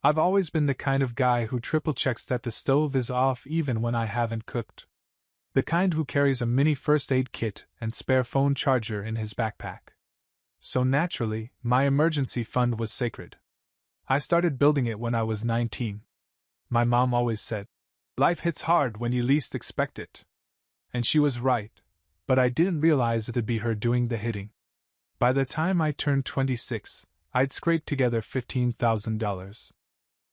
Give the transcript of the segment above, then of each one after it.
I've always been the kind of guy who triple checks that the stove is off even when I haven't cooked. The kind who carries a mini first aid kit and spare phone charger in his backpack. So naturally, my emergency fund was sacred. I started building it when I was 19. My mom always said, "Life hits hard when you least expect it." And she was right, but I didn't realize it'd be her doing the hitting. By the time I turned 26, I'd scraped together $15,000.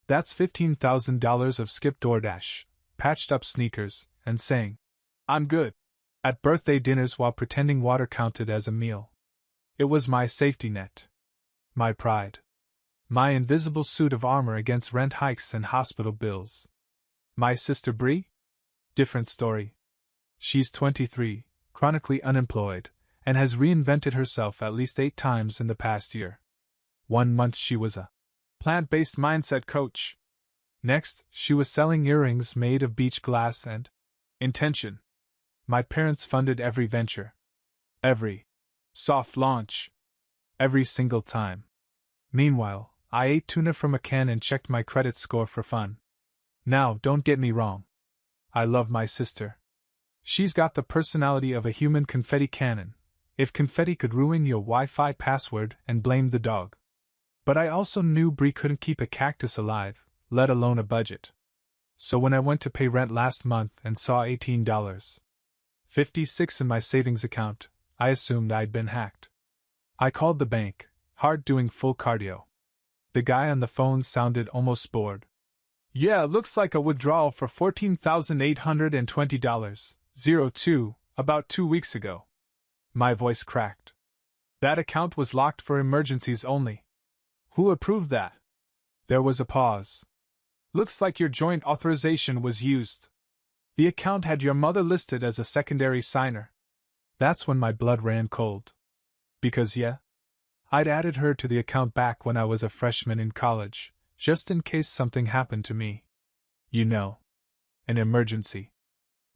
That's $15,000 of skip DoorDash, patched up sneakers, and saying, "I'm good," at birthday dinners while pretending water counted as a meal. It was my safety net. My pride. My invisible suit of armor against rent hikes and hospital bills. My sister Bree? Different story. She's 23, chronically unemployed, and has reinvented herself at least 8 times in the past year. 1 month she was a plant-based mindset coach. Next, she was selling earrings made of beach glass and intention. My parents funded every venture. Every soft launch. Every single time. Meanwhile, I ate tuna from a can and checked my credit score for fun. Now, don't get me wrong. I love my sister. She's got the personality of a human confetti cannon, if confetti could ruin your Wi-Fi password, and blame the dog. But I also knew Bree couldn't keep a cactus alive, let alone a budget. So when I went to pay rent last month and saw $18.56 in my savings account, I assumed I'd been hacked. I called the bank, hard doing full cardio. The guy on the phone sounded almost bored. "Yeah, looks like a withdrawal for $14,820.02, about 2 weeks ago." My voice cracked. "That account was locked for emergencies only." "Who approved that?" There was a pause. "Looks like your joint authorization was used. The account had your mother listed as a secondary signer." That's when my blood ran cold. Because I'd added her to the account back when I was a freshman in college, just in case something happened to me. You know. An emergency.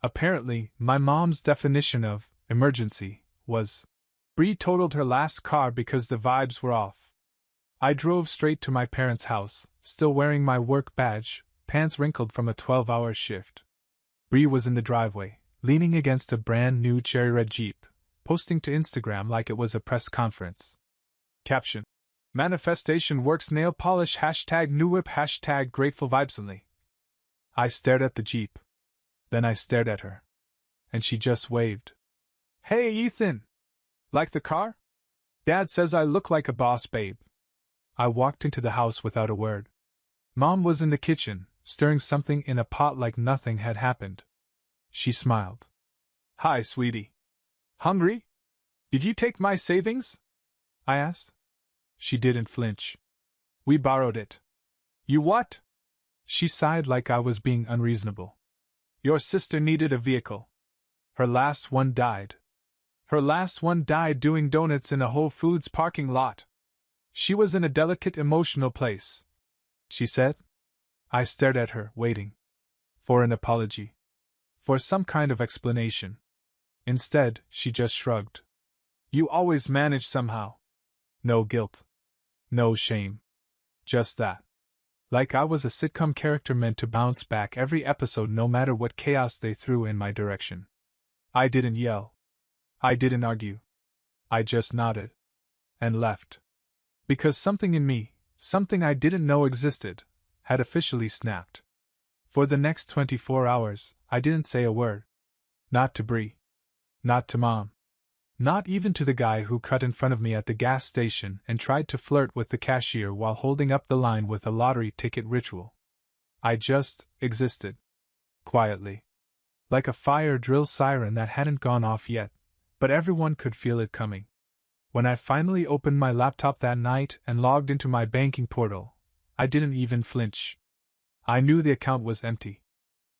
Apparently, my mom's definition of emergency was, Bree totaled her last car because the vibes were off. I drove straight to my parents' house, still wearing my work badge, pants wrinkled from a 12-hour shift. Bree was in the driveway, leaning against a brand new cherry red Jeep, posting to Instagram like it was a press conference. Caption: Manifestation works nail polish #new whip #grateful vibesonly. I stared at the Jeep. Then I stared at her. And she just waved. "Hey, Ethan! Like the car? Dad says I look like a boss babe." I walked into the house without a word. Mom was in the kitchen, stirring something in a pot like nothing had happened. She smiled. "Hi, sweetie. Hungry? Did you take my savings?" I asked. She didn't flinch. "We borrowed it." "You what?" She sighed like I was being unreasonable. "Your sister needed a vehicle. Her last one died. Her last one died doing donuts in a Whole Foods parking lot. She was in a delicate emotional place," she said. I stared at her, waiting. For an apology. For some kind of explanation. Instead, she just shrugged. "You always manage somehow." No guilt. No shame. Just that. Like I was a sitcom character meant to bounce back every episode no matter what chaos they threw in my direction. I didn't yell. I didn't argue. I just nodded. And left. Because something in me, something I didn't know existed, had officially snapped. For the next 24 hours, I didn't say a word. Not to Bree. Not to Mom. Not even to the guy who cut in front of me at the gas station and tried to flirt with the cashier while holding up the line with a lottery ticket ritual. I just existed. Quietly. Like a fire drill siren that hadn't gone off yet, but everyone could feel it coming. When I finally opened my laptop that night and logged into my banking portal, I didn't even flinch. I knew the account was empty.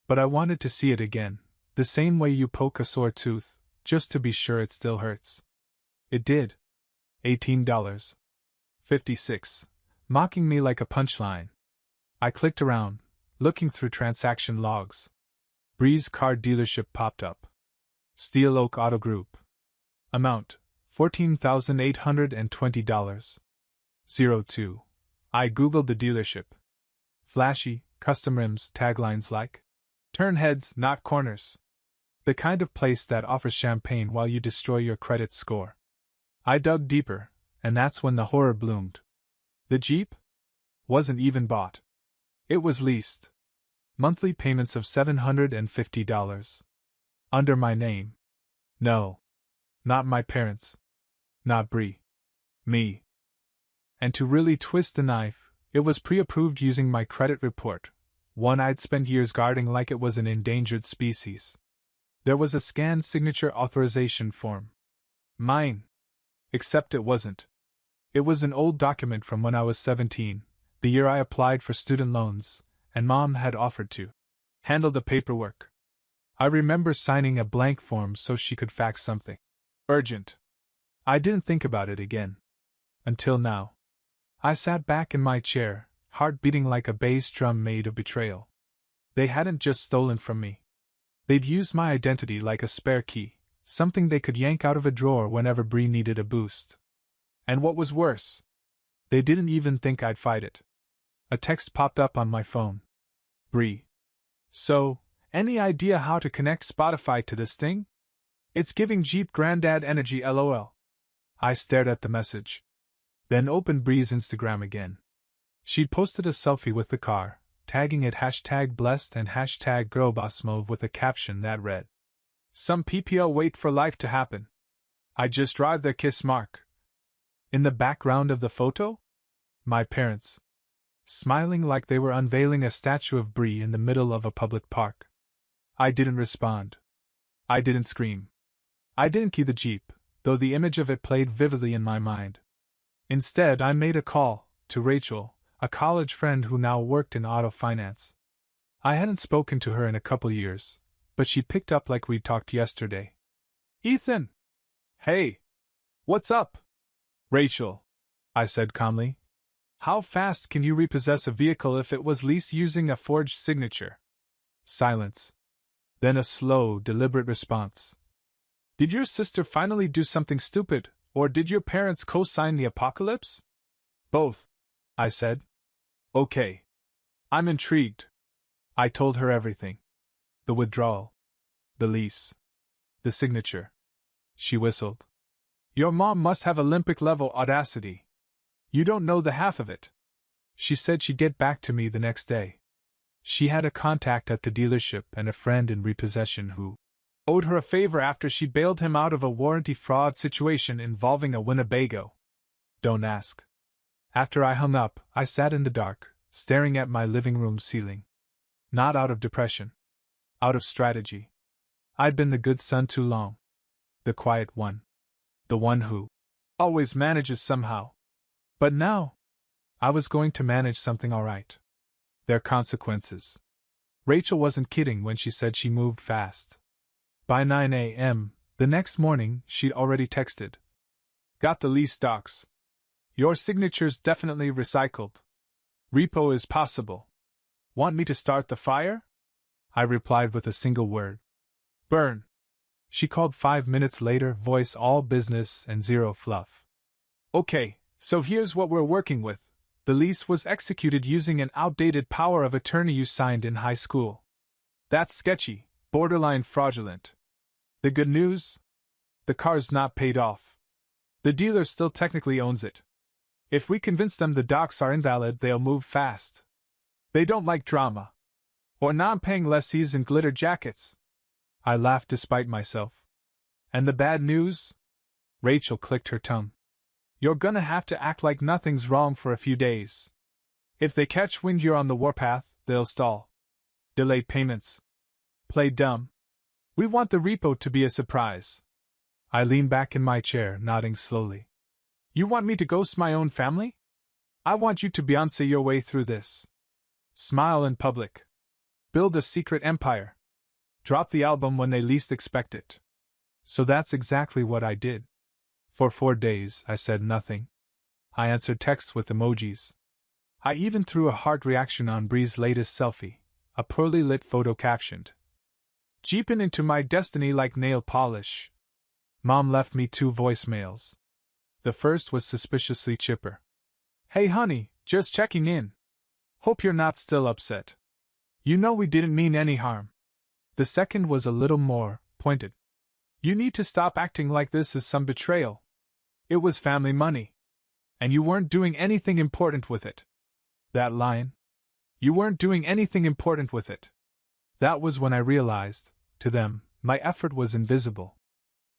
But I wanted to see it again, the same way you poke a sore tooth, just to be sure it still hurts. It did. $18.56, mocking me like a punchline. I clicked around, looking through transaction logs. Bree's car dealership popped up. Steel Oak Auto Group. Amount: $14,820. 02. I googled the dealership. Flashy, custom rims, taglines like, "Turn heads, not corners." The kind of place that offers champagne while you destroy your credit score. I dug deeper, and that's when the horror bloomed. The Jeep wasn't even bought. It was leased. Monthly payments of $750. Under my name. No. Not my parents. Not Bree. Me. And to really twist the knife, it was pre-approved using my credit report, one I'd spent years guarding like it was an endangered species. There was a scanned signature authorization form. Mine. Except it wasn't. It was an old document from when I was 17, the year I applied for student loans, and Mom had offered to handle the paperwork. I remember signing a blank form so she could fax something urgent. I didn't think about it again. Until now. I sat back in my chair, heart beating like a bass drum made of betrayal. They hadn't just stolen from me. They'd used my identity like a spare key, something they could yank out of a drawer whenever Bree needed a boost. And what was worse, they didn't even think I'd fight it. A text popped up on my phone. Bree. So, any idea how to connect Spotify to this thing? It's giving Jeep Granddad energy LOL. I stared at the message. Then opened Bree's Instagram again. She'd posted a selfie with the car, tagging it #blessed and #girlbossmove with a caption that read, "Some PPL wait for life to happen. I just drive their kiss mark." In the background of the photo? My parents. Smiling like they were unveiling a statue of Bree in the middle of a public park. I didn't respond. I didn't scream. I didn't key the Jeep, though the image of it played vividly in my mind. Instead, I made a call to Rachel, a college friend who now worked in auto finance. I hadn't spoken to her in a couple years, but she picked up like we'd talked yesterday. "Ethan! Hey! What's up?" "Rachel," I said calmly. "How fast can you repossess a vehicle if it was leased using a forged signature?" Silence. Then a slow, deliberate response. "Did your sister finally do something stupid, or did your parents co-sign the apocalypse?" "Both," I said. "Okay. I'm intrigued." I told her everything. The withdrawal. The lease. The signature. She whistled. "Your mom must have Olympic-level audacity. You don't know the half of it." She said she'd get back to me the next day. She had a contact at the dealership and a friend in repossession who owed her a favor after she bailed him out of a warranty fraud situation involving a Winnebago. Don't ask. After I hung up, I sat in the dark, staring at my living room ceiling. Not out of depression. Out of strategy. I'd been the good son too long. The quiet one. The one who always manages somehow. But now, I was going to manage something all right. Their consequences. Rachel wasn't kidding when she said she moved fast. By 9 a.m. the next morning, she'd already texted. "Got the lease docs. Your signature's definitely recycled. Repo is possible. Want me to start the fire?" I replied with a single word. "Burn." She called 5 minutes later, voice all business and zero fluff. "Okay, so here's what we're working with. The lease was executed using an outdated power of attorney you signed in high school. That's sketchy, borderline fraudulent. The good news? The car's not paid off. The dealer still technically owns it. If we convince them the docs are invalid, they'll move fast. They don't like drama. Or non-paying lessees in glitter jackets." I laughed despite myself. "And the bad news?" Rachel clicked her tongue. "You're gonna have to act like nothing's wrong for a few days. If they catch wind you're on the warpath, they'll stall. Delay payments. Play dumb. We want the repo to be a surprise." I leaned back in my chair, nodding slowly. "You want me to ghost my own family? I want you to Beyoncé your way through this. Smile in public. Build a secret empire. Drop the album when they least expect it." So that's exactly what I did. For 4 days, I said nothing. I answered texts with emojis. I even threw a heart reaction on Bree's latest selfie, a poorly lit photo captioned, "Jeepin' into my destiny like nail polish." Mom left me 2 voicemails. The first was suspiciously chipper. "Hey honey, just checking in. Hope you're not still upset. You know we didn't mean any harm. The second was a little more pointed. You need to stop acting like this is some betrayal. It was family money. And you weren't doing anything important with it. That line. You weren't doing anything important with it. That was when I realized, to them, my effort was invisible.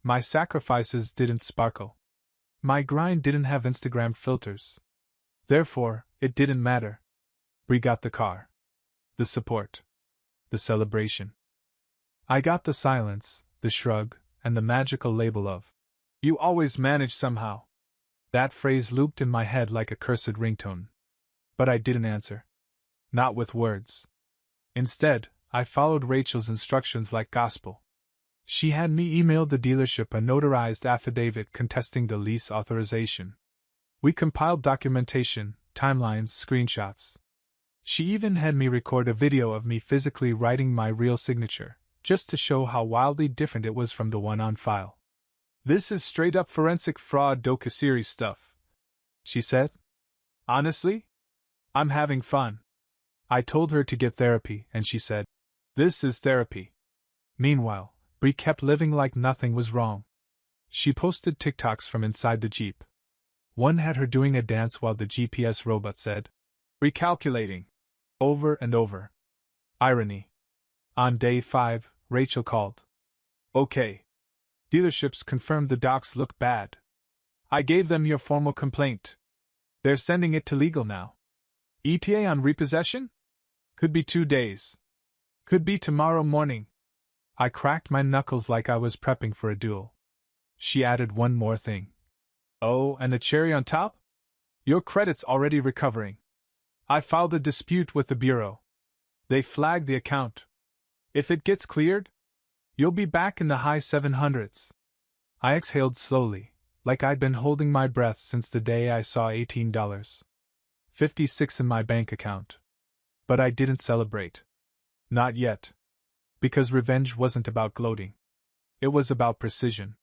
My sacrifices didn't sparkle. My grind didn't have Instagram filters. Therefore, it didn't matter. Bree got the car. The support. The celebration. I got the silence, the shrug, and the magical label of, "You always manage somehow." That phrase looped in my head like a cursed ringtone. But I didn't answer. Not with words. Instead, I followed Rachel's instructions like gospel. She had me email the dealership a notarized affidavit contesting the lease authorization. We compiled documentation, timelines, screenshots. She even had me record a video of me physically writing my real signature, just to show how wildly different it was from the one on file. "This is straight-up forensic fraud docu-series stuff," she said. "Honestly? I'm having fun." I told her to get therapy, and she said, "This is therapy." Meanwhile, Bree kept living like nothing was wrong. She posted TikToks from inside the Jeep. One had her doing a dance while the GPS robot said, "Recalculating," over and over. Irony. On day 5, Rachel called. "Okay. Dealerships confirmed the docs look bad. I gave them your formal complaint. They're sending it to legal now. ETA on repossession? Could be 2 days. Could be tomorrow morning." I cracked my knuckles like I was prepping for a duel. She added one more thing. "Oh, and the cherry on top? Your credit's already recovering. I filed a dispute with the bureau. They flagged the account. If it gets cleared, you'll be back in the high 700s. I exhaled slowly, like I'd been holding my breath since the day I saw $18.56 in my bank account. But I didn't celebrate. Not yet. Because revenge wasn't about gloating. It was about precision.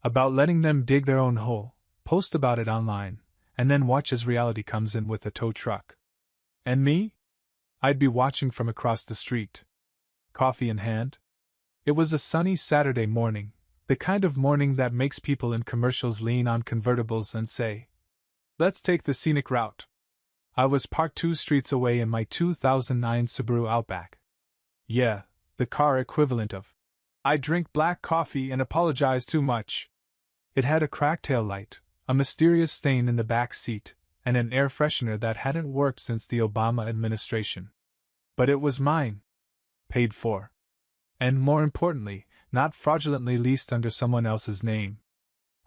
About letting them dig their own hole, post about it online, and then watch as reality comes in with a tow truck. And me? I'd be watching from across the street. Coffee in hand. It was a sunny Saturday morning, the kind of morning that makes people in commercials lean on convertibles and say, "Let's take the scenic route." I was parked 2 streets away in my 2009 Subaru Outback. Yeah, the car equivalent of, "I drink black coffee and apologize too much." It had a cracked tail light, a mysterious stain in the back seat, and an air freshener that hadn't worked since the Obama administration. But it was mine. Paid for. And more importantly, not fraudulently leased under someone else's name.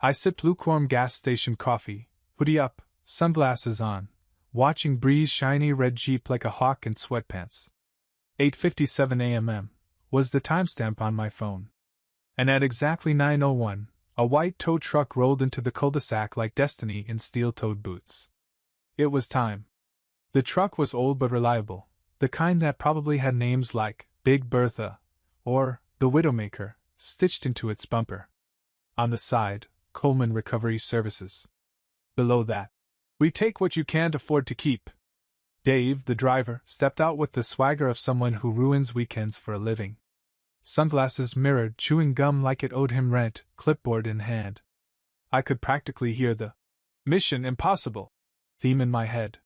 I sipped lukewarm gas station coffee, hoodie up, sunglasses on, watching Bree's shiny red Jeep like a hawk in sweatpants. 8:57 a.m. was the timestamp on my phone. And at exactly 9:01, a white tow truck rolled into the cul-de-sac like destiny in steel-toed boots. It was time. The truck was old but reliable, the kind that probably had names like Big Bertha or The Widowmaker stitched into its bumper. On the side, Coleman Recovery Services. Below that, "We take what you can't afford to keep." Dave, the driver, stepped out with the swagger of someone who ruins weekends for a living. Sunglasses mirrored, chewing gum like it owed him rent, clipboard in hand. I could practically hear the "Mission Impossible" theme in my head.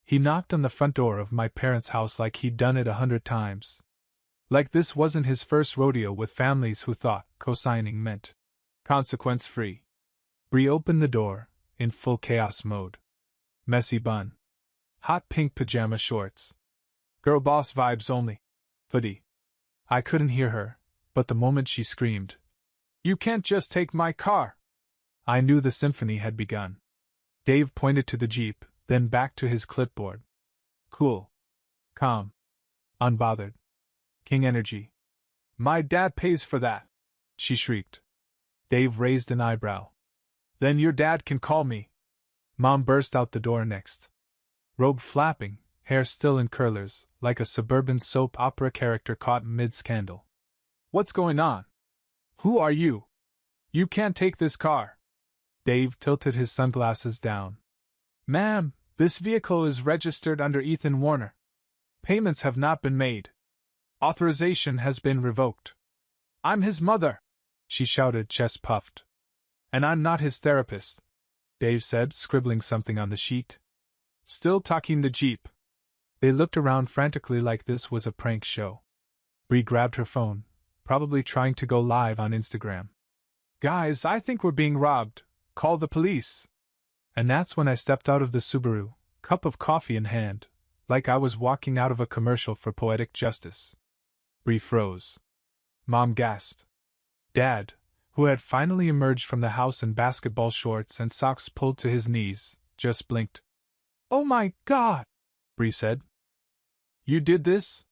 He knocked on the front door of my parents' house like he'd done it 100 times. Like this wasn't his first rodeo with families who thought co-signing meant consequence-free. Bree opened the door, in full chaos mode. Messy bun. Hot pink pajama shorts. Girl boss vibes only. Hoodie. I couldn't hear her, but the moment she screamed, "You can't just take my car!" I knew the symphony had begun. Dave pointed to the Jeep, then back to his clipboard. Cool. Calm. Unbothered. King energy. "My dad pays for that!" she shrieked. Dave raised an eyebrow. "Then your dad can call me." Mom burst out the door next. Robe flapping, hair still in curlers, like a suburban soap opera character caught mid-scandal. "What's going on? Who are you? You can't take this car." Dave tilted his sunglasses down. "Ma'am, This vehicle is registered under Ethan Warner. Payments have not been made. Authorization has been revoked. I'm his mother, she shouted, chest puffed. And I'm not his therapist, Dave said, scribbling something on the sheet. Still talking the Jeep. They looked around frantically like this was a prank show. Bree grabbed her phone, probably trying to go live on Instagram. Guys, I think we're being robbed. Call the police. And that's when I stepped out of the Subaru, cup of coffee in hand, like I was walking out of a commercial for poetic justice. Bree froze. Mom gasped. Dad, who had finally emerged from the house in basketball shorts and socks pulled to his knees, just blinked. Oh my God, Bree said. You did this?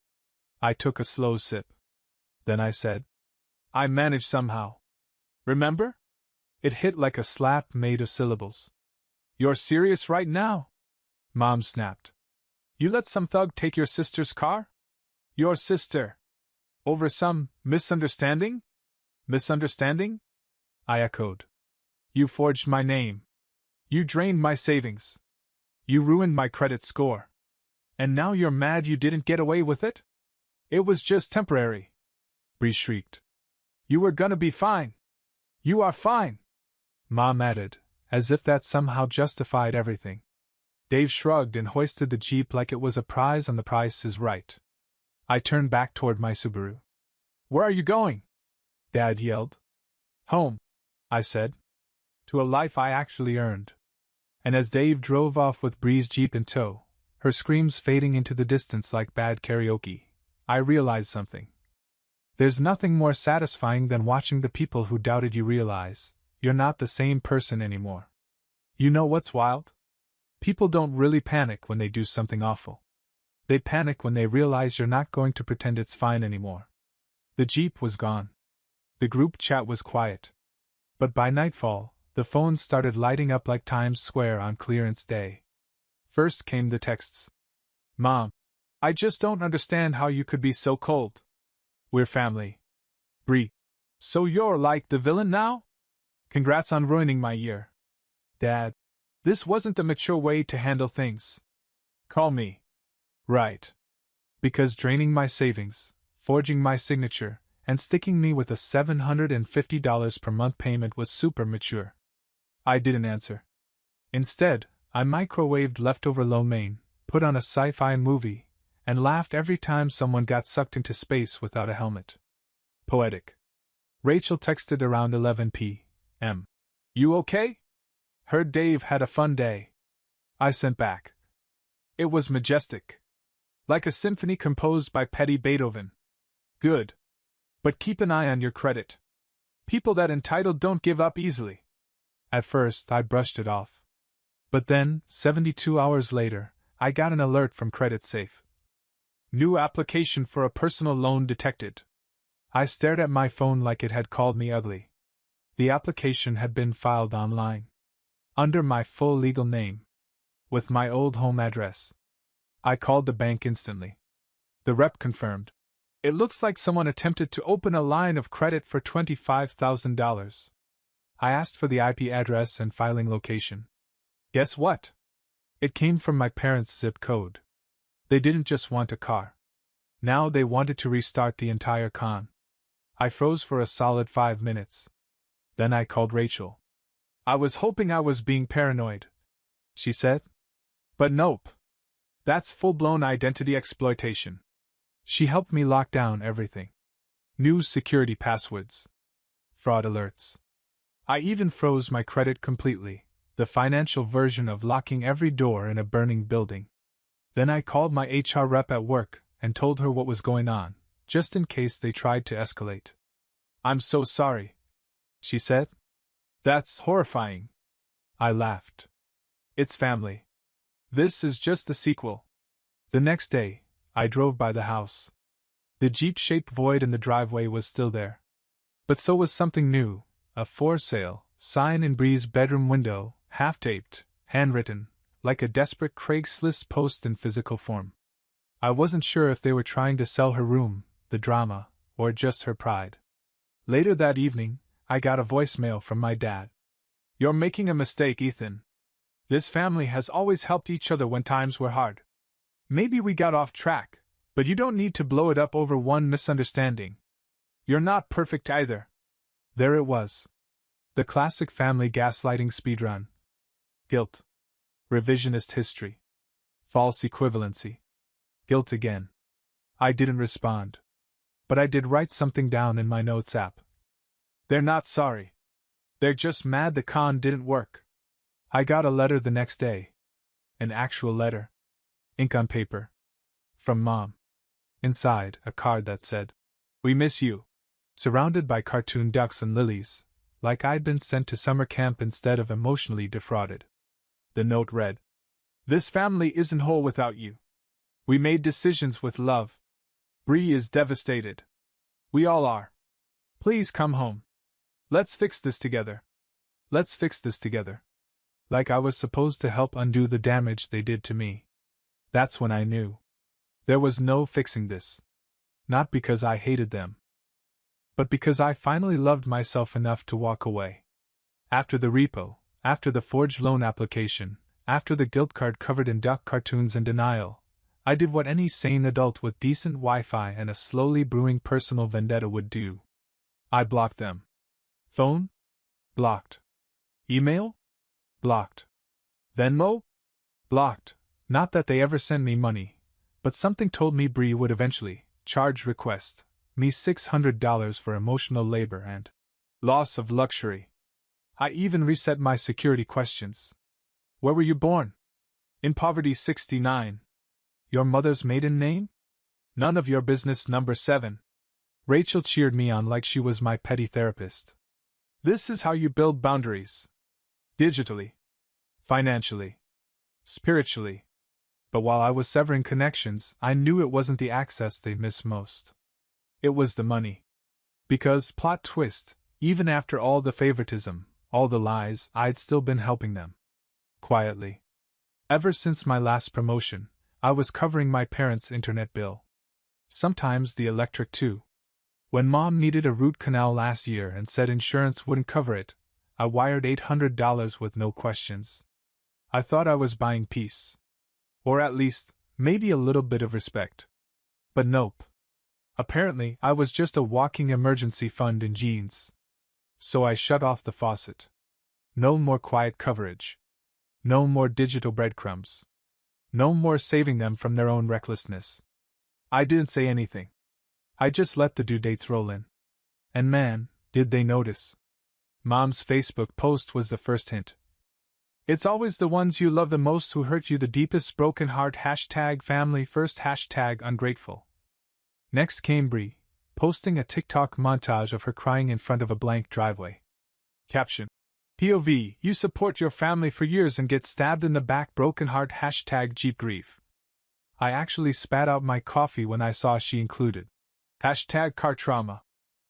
I took a slow sip. Then I said, I managed somehow. Remember? It hit like a slap made of syllables. You're serious right now? Mom snapped. You let some thug take your sister's car? Your sister. Over some misunderstanding? Misunderstanding? I echoed. You forged my name. You drained my savings. You ruined my credit score. And now you're mad you didn't get away with it? It was just temporary. Bree shrieked. You were gonna be fine. You are fine. Mom added, as if that somehow justified everything. Dave shrugged and hoisted the Jeep like it was a prize on The Price is Right. I turned back toward my Subaru. Where are you going? Dad yelled. Home, I said. To a life I actually earned. And as Dave drove off with Bree's Jeep in tow, her screams fading into the distance like bad karaoke, I realized something. There's nothing more satisfying than watching the people who doubted you realize you're not the same person anymore. You know what's wild? People don't really panic when they do something awful. They panic when they realize you're not going to pretend it's fine anymore. The Jeep was gone. The group chat was quiet. But by nightfall, the phones started lighting up like Times Square on clearance day. First came the texts. Mom, I just don't understand how you could be so cold. We're family. Bree, so you're like the villain now? Congrats on ruining my year. Dad, this wasn't the mature way to handle things. Call me. Right. Because draining my savings, forging my signature, and sticking me with a $750 per month payment was super mature. I didn't answer. Instead, I microwaved leftover lo mein, put on a sci-fi movie, and laughed every time someone got sucked into space without a helmet. Poetic. Rachel texted around 11 p.m. You okay? Heard Dave had a fun day. I sent back. It was majestic. Like a symphony composed by Petty Beethoven. Good. But keep an eye on your credit. People that entitled don't give up easily. At first, I brushed it off. But then, 72 hours later, I got an alert from CreditSafe. New application for a personal loan detected. I stared at my phone like it had called me ugly. The application had been filed online. Under my full legal name. With my old home address. I called the bank instantly. The rep confirmed. It looks like someone attempted to open a line of credit for $25,000. I asked for the IP address and filing location. Guess what? It came from my parents' zip code. They didn't just want a car. Now they wanted to restart the entire con. I froze for a solid 5 minutes. Then I called Rachel. I was hoping I was being paranoid, she said. But nope. That's full-blown identity exploitation. She helped me lock down everything. New security passwords. Fraud alerts. I even froze my credit completely, the financial version of locking every door in a burning building. Then I called my HR rep at work and told her what was going on, just in case they tried to escalate. I'm so sorry, she said. That's horrifying. I laughed. It's family. This is just the sequel. The next day, I drove by the house. The Jeep-shaped void in the driveway was still there. But so was something new, a for sale sign in Bree's bedroom window, half-taped, handwritten, like a desperate Craigslist post in physical form. I wasn't sure if they were trying to sell her room, the drama, or just her pride. Later that evening, I got a voicemail from my dad. You're making a mistake, Ethan. This family has always helped each other when times were hard. Maybe we got off track, but you don't need to blow it up over one misunderstanding. You're not perfect either. There it was. The classic family gaslighting speedrun. Guilt. Revisionist history. False equivalency. Guilt again. I didn't respond. But I did write something down in my notes app. They're not sorry. They're just mad the con didn't work. I got a letter the next day. An actual letter. Ink on paper. From Mom. Inside, a card that said, "We miss you." Surrounded by cartoon ducks and lilies, like I'd been sent to summer camp instead of emotionally defrauded. The note read, "This family isn't whole without you. We made decisions with love. Bree is devastated. We all are. Please come home. Let's fix this together. Let's fix this together." Like I was supposed to help undo the damage they did to me. That's when I knew. There was no fixing this. Not because I hated them, but because I finally loved myself enough to walk away. After the repo, after the forged loan application, after the guilt card covered in duck cartoons and denial, I did what any sane adult with decent Wi-Fi and a slowly brewing personal vendetta would do. I blocked them. Phone? Blocked. Email? Blocked. Venmo? Blocked. Not that they ever send me money, but something told me Bree would eventually charge request me $600 for emotional labor and loss of luxury. I even reset my security questions. Where were you born? In poverty 69. Your mother's maiden name? None of your business. Number 7. Rachel cheered me on like she was my petty therapist. This is how you build boundaries. Digitally. Financially. Spiritually. But while I was severing connections, I knew it wasn't the access they miss most. It was the money. Because, plot twist, even after all the favoritism, all the lies, I'd still been helping them. Quietly. Ever since my last promotion, I was covering my parents' internet bill. Sometimes the electric too. When Mom needed a root canal last year and said insurance wouldn't cover it, I wired $800 with no questions. I thought I was buying peace. Or at least, maybe a little bit of respect. But nope. Apparently, I was just a walking emergency fund in jeans. So I shut off the faucet. No more quiet coverage. No more digital breadcrumbs. No more saving them from their own recklessness. I didn't say anything. I just let the due dates roll in. And man, did they notice. Mom's Facebook post was the first hint. It's always the ones you love the most who hurt you the deepest. Broken heart. #family first. #ungrateful. Next came Bree, posting a TikTok montage of her crying in front of a blank driveway. Caption. POV, you support your family for years and get stabbed in the back. Broken heart. #Jeep grief. I actually spat out my coffee when I saw she included #car trauma.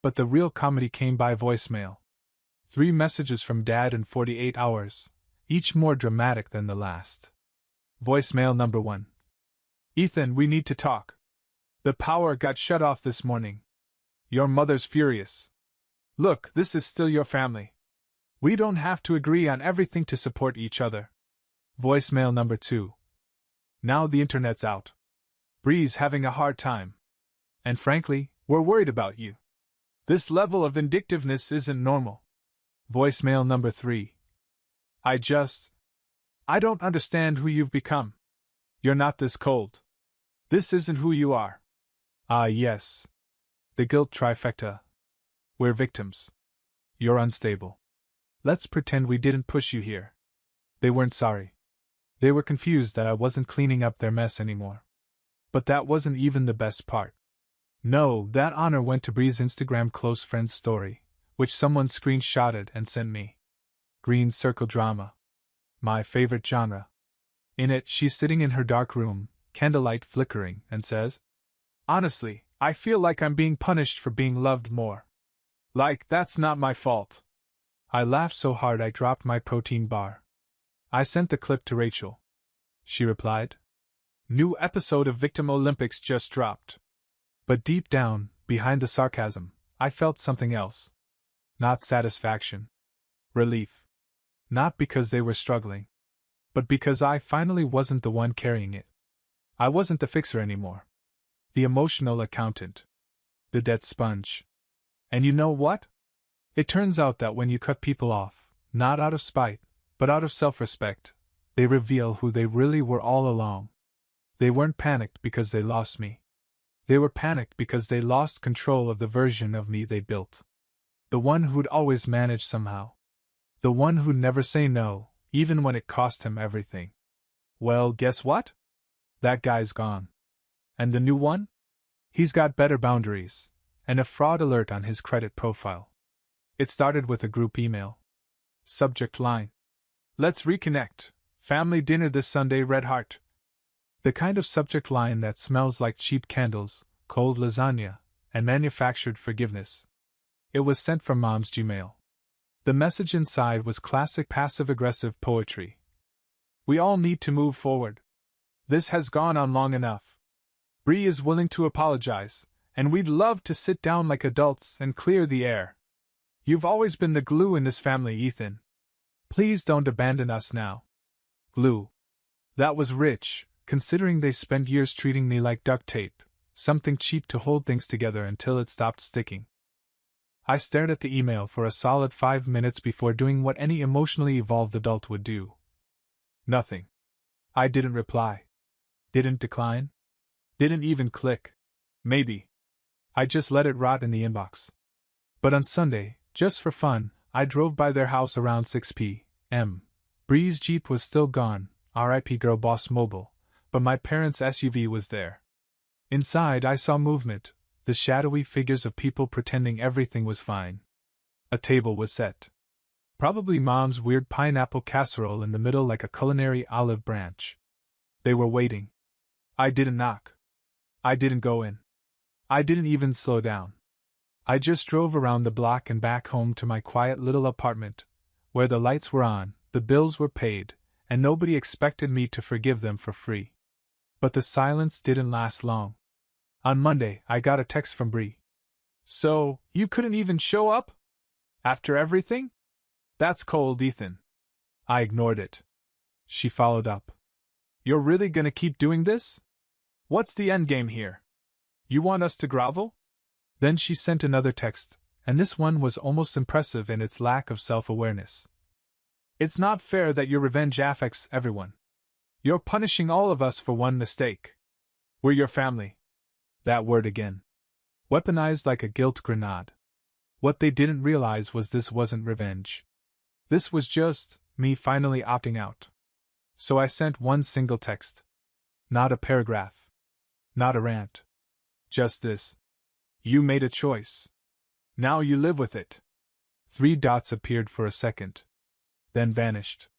But the real comedy came by voicemail. 3 messages from Dad in 48 hours, each more dramatic than the last. Voicemail number 1. Ethan, we need to talk. The power got shut off this morning. Your mother's furious. Look, this is still your family. We don't have to agree on everything to support each other. Voicemail number 2. Now the internet's out. Bree's having a hard time. And frankly, we're worried about you. This level of vindictiveness isn't normal. Voicemail number 3. I don't understand who you've become. You're not this cold. This isn't who you are. Ah, yes. The guilt trifecta. We're victims. You're unstable. Let's pretend we didn't push you here. They weren't sorry. They were confused that I wasn't cleaning up their mess anymore. But that wasn't even the best part. No, that honor went to Bree's Instagram close friends story, which someone screenshotted and sent me. Green circle drama. My favorite genre. In it, she's sitting in her dark room, candlelight flickering, and says, "Honestly, I feel like I'm being punished for being loved more. Like, that's not my fault." I laughed so hard I dropped my protein bar. I sent the clip to Rachel. She replied, "New episode of Victim Olympics just dropped." But deep down, behind the sarcasm, I felt something else. Not satisfaction. Relief. Not because they were struggling. but because I finally wasn't the one carrying it. I wasn't the fixer anymore. The emotional accountant. The debt sponge. And you know what? It turns out that when you cut people off, not out of spite, but out of self-respect, they reveal who they really were all along. They weren't panicked because they lost me. They were panicked because they lost control of the version of me they built. The one who'd always manage somehow. The one who'd never say no, even when it cost him everything. Well, guess what? That guy's gone. And the new one? He's got better boundaries, and a fraud alert on his credit profile. It started with a group email. Subject line: "Let's reconnect. Family dinner this Sunday, Red Heart." The kind of subject line that smells like cheap candles, cold lasagna, and manufactured forgiveness. It was sent from Mom's Gmail. The message inside was classic passive-aggressive poetry. "We all need to move forward. This has gone on long enough. Bree is willing to apologize, and we'd love to sit down like adults and clear the air. You've always been the glue in this family, Ethan. Please don't abandon us now." Glue. That was rich, considering they spent years treating me like duct tape, something cheap to hold things together until it stopped sticking. I stared at the email for a solid 5 minutes before doing what any emotionally evolved adult would do. Nothing. I didn't reply. Didn't decline. Didn't even click. Maybe. I just let it rot in the inbox. But on Sunday, just for fun, I drove by their house around 6 p.m. Bree's Jeep was still gone, R.I.P. Girl Boss Mobile, but my parents' SUV was there. Inside I saw movement, the shadowy figures of people pretending everything was fine. A table was set. Probably Mom's weird pineapple casserole in the middle like a culinary olive branch. They were waiting. I didn't knock. I didn't go in. I didn't even slow down. I just drove around the block and back home to my quiet little apartment, where the lights were on, the bills were paid, and nobody expected me to forgive them for free. But the silence didn't last long. On Monday, I got a text from Bree. "So, you couldn't even show up? After everything? That's cold, Ethan." I ignored it. She followed up. "You're really gonna keep doing this? What's the endgame here? You want us to grovel?" Then she sent another text, and this one was almost impressive in its lack of self-awareness. "It's not fair that your revenge affects everyone. You're punishing all of us for one mistake. We're your family." That word again. Weaponized like a guilt grenade. What they didn't realize was this wasn't revenge. This was just me finally opting out. So I sent one single text. Not a paragraph. Not a rant. Just this. You made a choice. Now you live with it. 3 dots appeared for a second. Then vanished.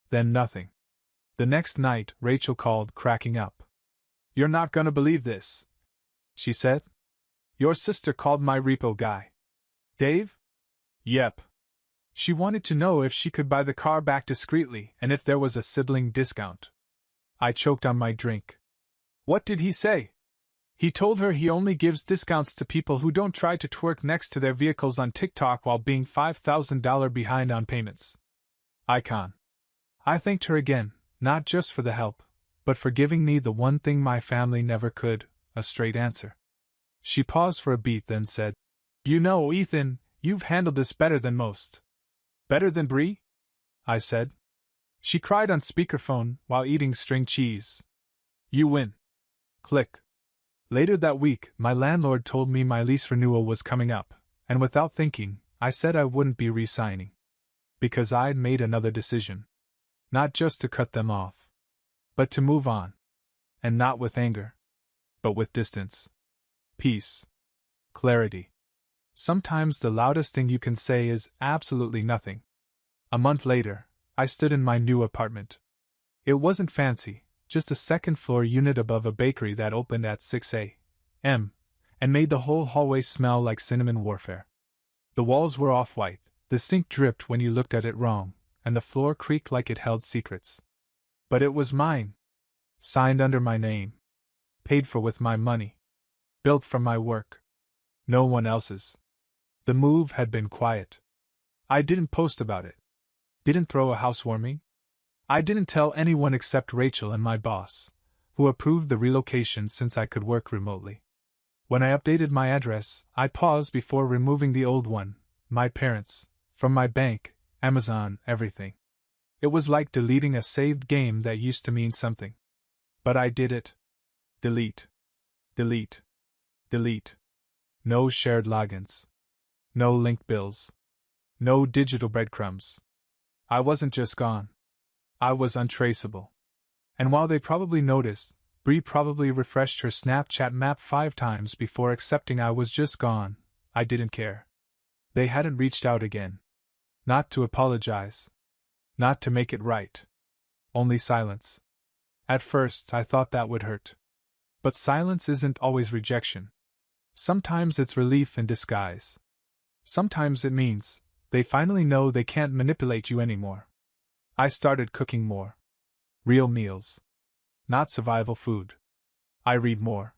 Then nothing. The next night, Rachel called, cracking up. "You're not gonna believe this," she said. "Your sister called my repo guy. Dave?" "Yep." She wanted to know if she could buy the car back discreetly and if there was a sibling discount. I choked on my drink. "What did he say?" "He told her he only gives discounts to people who don't try to twerk next to their vehicles on TikTok while being $5,000 behind on payments." Icon. I thanked her again, not just for the help, but for giving me the one thing my family never could, a straight answer. She paused for a beat, then said, "You know, Ethan, you've handled this better than most." "Better than Bree?" I said. She cried on speakerphone while eating string cheese. "You win." Click. Later that week, my landlord told me my lease renewal was coming up, and without thinking, I said I wouldn't be re-signing. Because I'd made another decision. Not just to cut them off, but to move on. And not with anger, but with distance. Peace. Clarity. Sometimes the loudest thing you can say is absolutely nothing. A month later, I stood in my new apartment. It wasn't fancy, just a second-floor unit above a bakery that opened at 6 a.m. and made the whole hallway smell like cinnamon warfare. The walls were off-white, the sink dripped when you looked at it wrong, and the floor creaked like it held secrets. But it was mine. Signed under my name. Paid for with my money. Built from my work. No one else's. The move had been quiet. I didn't post about it. Didn't throw a housewarming. I didn't tell anyone except Rachel and my boss, who approved the relocation since I could work remotely. When I updated my address, I paused before removing the old one, my parents, from my bank, Amazon, everything. It was like deleting a saved game that used to mean something. But I did it. Delete. Delete. Delete. No shared logins. No linked bills. No digital breadcrumbs. I wasn't just gone. I was untraceable. And while they probably noticed, Bree probably refreshed her Snapchat map 5 times before accepting I was just gone, I didn't care. They hadn't reached out again. Not to apologize. Not to make it right. Only silence. At first, I thought that would hurt. But silence isn't always rejection. Sometimes it's relief in disguise. Sometimes it means they finally know they can't manipulate you anymore. I started cooking more. Real meals. Not survival food. I read more.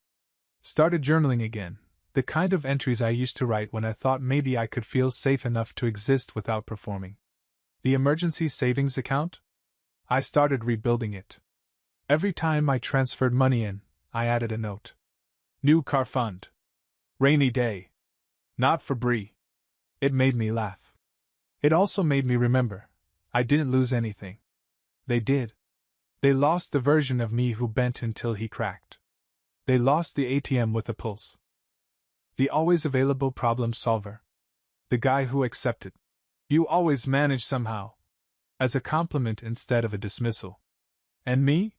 Started journaling again, the kind of entries I used to write when I thought maybe I could feel safe enough to exist without performing. The emergency savings account? I started rebuilding it. Every time I transferred money in, I added a note. New car fund. Rainy day. Not for Bree. It made me laugh. It also made me remember. I didn't lose anything. They did. They lost the version of me who bent until he cracked. They lost the ATM with a pulse. The always available problem solver. The guy who accepted. You always manage somehow. As a compliment instead of a dismissal. And me?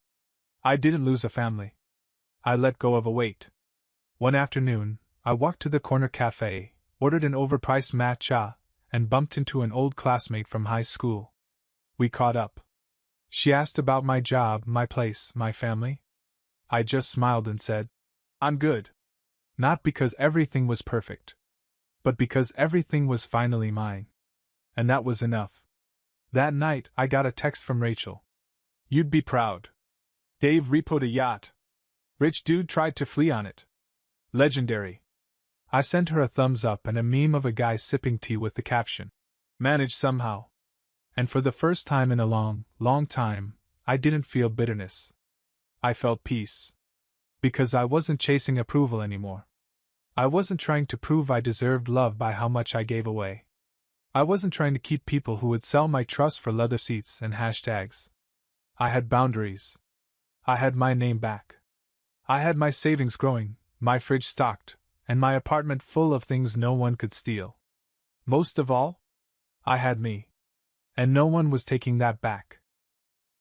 I didn't lose a family. I let go of a weight. One afternoon, I walked to the corner cafe, ordered an overpriced matcha, and bumped into an old classmate from high school. We caught up. She asked about my job, my place, my family. I just smiled and said, I'm good. Not because everything was perfect, but because everything was finally mine. And that was enough. That night, I got a text from Rachel. You'd be proud. Dave repoed a yacht. Rich dude tried to flee on it. Legendary. I sent her a thumbs up and a meme of a guy sipping tea with the caption, managed somehow. And for the first time in a long, long time, I didn't feel bitterness. I felt peace. Because I wasn't chasing approval anymore. I wasn't trying to prove I deserved love by how much I gave away. I wasn't trying to keep people who would sell my trust for leather seats and hashtags. I had boundaries. I had my name back. I had my savings growing, my fridge stocked, and my apartment full of things no one could steal. Most of all, I had me. And no one was taking that back.